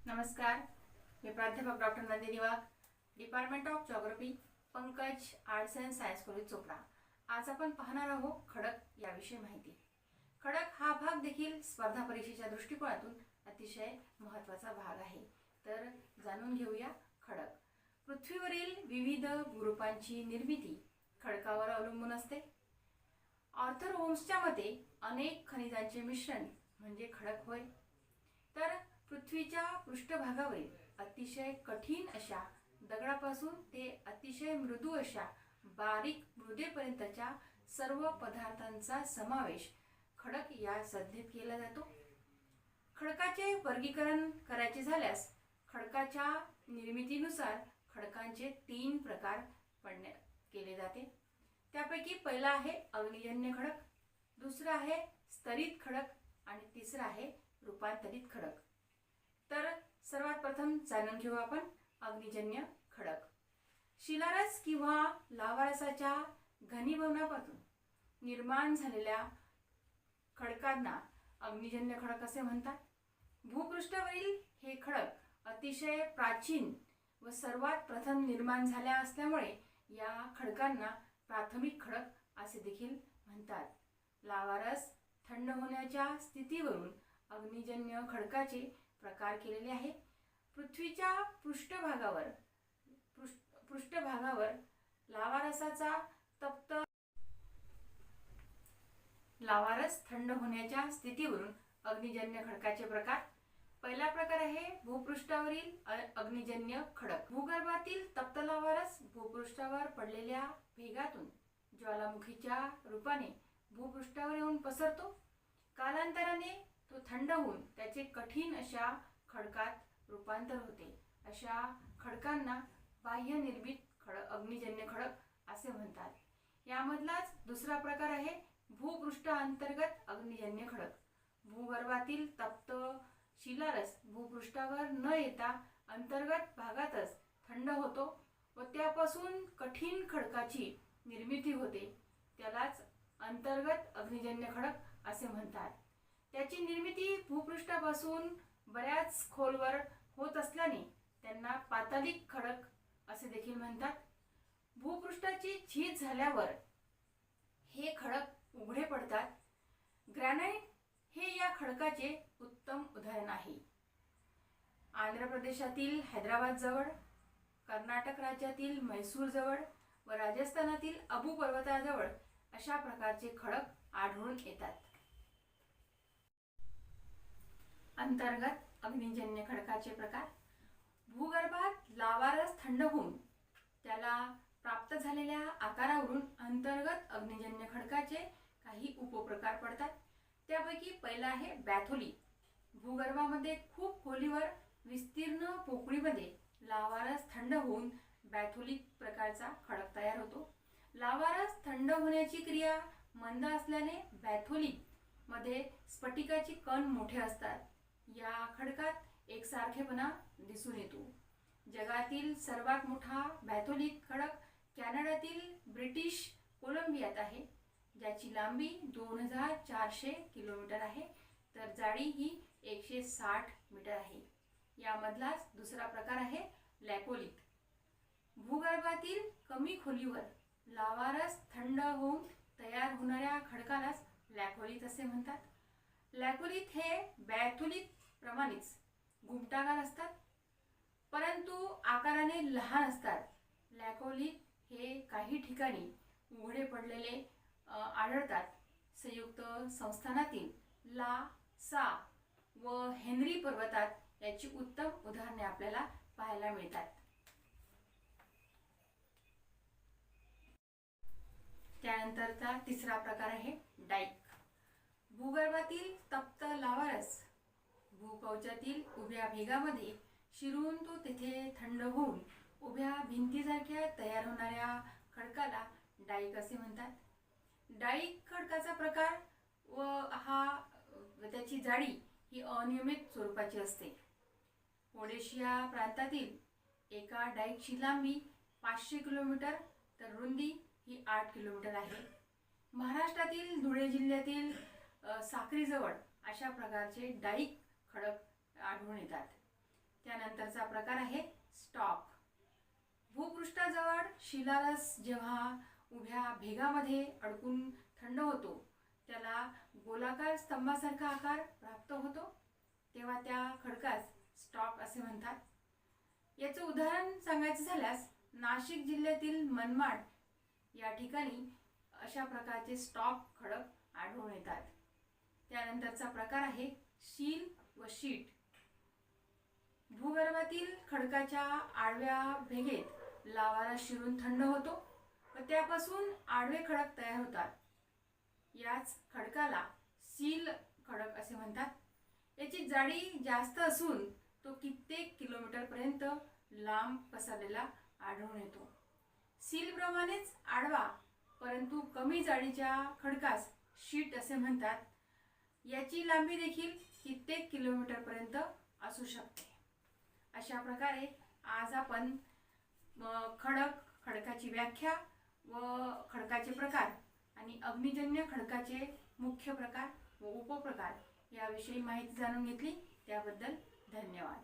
नमस्कार, मी प्राध्यापक doctor Nandini Wagh, department of geography, Pankaj arts and science college Chopda. आज आपण पाहणार आहोत खडक याविषयी माहिती. खडक हा भाग देखील स्पर्धा परीक्षेच्या दृष्टिकोनातून अतिशय महत्त्वाचा भाग आहे. तर जाणून घेऊया खडक. पृथ्वीवरील विविध भूरूपांची निर्मिती खडकावर अवलंबून असते. आर्थर ओम्सच्या मते अनेक खनिजांचे मिश्रण म्हणजे खडक होय. तर पृथ्वीच्या पृष्ठभागावरील अतिशय कठीण अशा दगडापासून ते अतिशय मृदू अशा बारीक मृदेपर्यंतच्या सर्व पदार्थांचा समावेश खडक या संज्ञेत केला जातो. खडकाचे वर्गीकरण करायचे झाल्यास खडकाच्या निर्मितीनुसार खडकांचे 3 प्रकार केले जाते. त्यापैकी पहिला आहे अग्निजन्य खडक, दुसरा आहे स्तरित खडक आणि तिसरा आहे रूपांतरित खडक. तर सर्वात प्रथम जाणून घेऊ आपण अग्निजन्य खडक. शिलारस किंवा लावारसाच्या घनीभवनापासून निर्माण झालेल्या खडकांना अग्निजन्य खडक असे म्हणतात. भूपृष्ठावरील हे खडक अतिशय प्राचीन व सर्वात प्रथम निर्माण झाल्या असल्यामुळे या खडकांना प्राथमिक खडक असे देखील म्हणतात. लावारस थंड होण्याच्या स्थितीवरून अग्निजन्य खडकाचे प्रकार केलेले आहे. पृथ्वीच्या पृष्ठभागावर लावारस थंड होण्याच्या स्थितीवरून अग्निजन्य खडकाचे प्रकार. पहिला प्रकार आहे भूपृष्ठावरील अग्निजन्य खडक. भूगर्भातील तप्त लावारस भूपृष्ठावर पडलेल्या भेगातून ज्वालामुखीच्या रूपाने भूपृष्ठावर येऊन पसरतो. कालांतराने तो थंड होऊन त्याचे कठीण अशा खडकात रूपांतर होते. अशा खडकांना बाह्य निर्मित अग्निजन्य खडक असे म्हणतात. यामधलाच दुसरा प्रकार आहे भूपृष्ठ अंतर्गत अग्निजन्य खडक. भूगर्भातील तप्त शिलारस भूपृष्ठावर न येता अंतर्गत भागातच थंड होतो व त्यापासून कठीण खडकाची निर्मिती होते. त्यालाच अंतर्गत अग्निजन्य खडक असे म्हणतात. त्याची निर्मिती भूपृष्ठापासून बऱ्याच खोलवर होत असल्याने त्यांना पातालिक खडक असे देखील म्हणतात. भूपृष्ठाची झीज झाल्यावर हे खडक उघडे पडतात. ग्रॅनाइट हे या खडकाचे उत्तम उदाहरण आहे. आंध्र प्रदेशातील हैदराबाद जवळ, कर्नाटक राज्यातील मैसूर जवळ व राजस्थानातील अबू पर्वताजवळ अशा प्रकारचे खडक आढळून येतात. अंतर्गत अग्निजन्य खडकाचे प्रकार. भूगर्भात लावारस थंड होऊन त्याला प्राप्त झालेल्या आकारावरून अंतर्गत अग्निजन्य खडकाचे काही उपप्रकार पडतात. त्यापैकी पहिला आहे बॅथोलिथ. भूगर्भामध्ये खूप खोलीवर विस्तीर्ण पोकळीमध्ये लावारस थंड होऊन बॅथोलिथ प्रकारचा खडक तयार होतो. लावारस थंड होण्याची क्रिया मंद असल्याने बॅथोलिथ मध्ये स्फटिकाचे कण मोठे असतात. या खडकात एकसारखेपणा दिसून येतो. जगातील सर्वात मोठा बॅथोलिथ खडक कॅनडातील ब्रिटिश कोलंबियात आहे, ज्याची लांबी 2400 किलोमीटर आहे तर जाडी ही 160 मीटर आहे. यामधलाच दुसरा प्रकार आहे लॅकोलिथ. भूगर्भातील कमी खोलीवर लावारस थंड होऊन तयार होणाऱ्या खडकालाच लॅकोलिथ असे म्हणतात. लॅकोलिथ हे बॅथोलिथ प्रमाणेच घुमटाकार असतात, परंतु आकाराने लहान असतात. लॅकोलिथ हे काही ठिकाणी उघडे पडलेले आढळतात. संयुक्त संस्थानातील ला, सा व हेनरी पर्वतात याची उत्तम उदाहरणे आपल्याला पाहायला मिळतात. त्यानंतरचा तिसरा प्रकार आहे डाईक. भूगर्भातील तप्त लावारस भूकवचातील उभ्या भेगामध्ये शिरून तो तेथे थंड होऊन उभ्या भिंतीसारख्या तयार होणाऱ्या खडकाला डाईक असे म्हणतात. डाईक खडकाचा प्रकार व त्याची जाडी ही अनियमित स्वरूपाची असते. ओडेशिया प्रांतातील एका डाईकची लांबी 500 किलोमीटर तर रुंदी ही 8 किलोमीटर आहे. महाराष्ट्रातील धुळे जिल्ह्यातील साक्रीजवळ अशा प्रकारचे डाईक खडक आढळून येतात. त्यानंतरचा प्रकार आहे स्टॉक. भूपृष्ठाजवळ शिलारस जेव्हा उभ्या भेगामध्ये अडकून थंड होतो त्याला गोलाकार स्तंभासारखा आकार प्राप्त होतो तेव्हा त्या खडकास स्टॉक असे म्हणतात. याचं उदाहरण सांगायचं झाल्यास नाशिक जिल्ह्यातील मनमाड या ठिकाणी अशा प्रकारचे स्टॉक खडक आढळून येतात. त्यानंतरचा प्रकार आहे शील व शीट. भूगर्भातील खडकाच्या आडव्या भेगेत लावारा शिरून थंड होतो व त्यापासून आडवे खडक तयार होतात. याच खडकाला सील खडक असे म्हणतात. याची जाडी जास्त असून तो कित्येक किलोमीटरपर्यंत लांब पसरलेला आढळून येतो. सीलप्रमाणेच आडवा परंतु कमी जाडीच्या खडकास शीट असे म्हणतात. याची लांबी देखील कित्येक किलोमीटरपर्यंत असू शकते. अशा प्रकारे आज आपण खडकाची व्याख्या व खडकाचे प्रकार आणि अग्निजन्य खडकाचे मुख्य प्रकार व उपप्रकार याविषयी माहिती जाणून घेतली. त्याबद्दल धन्यवाद.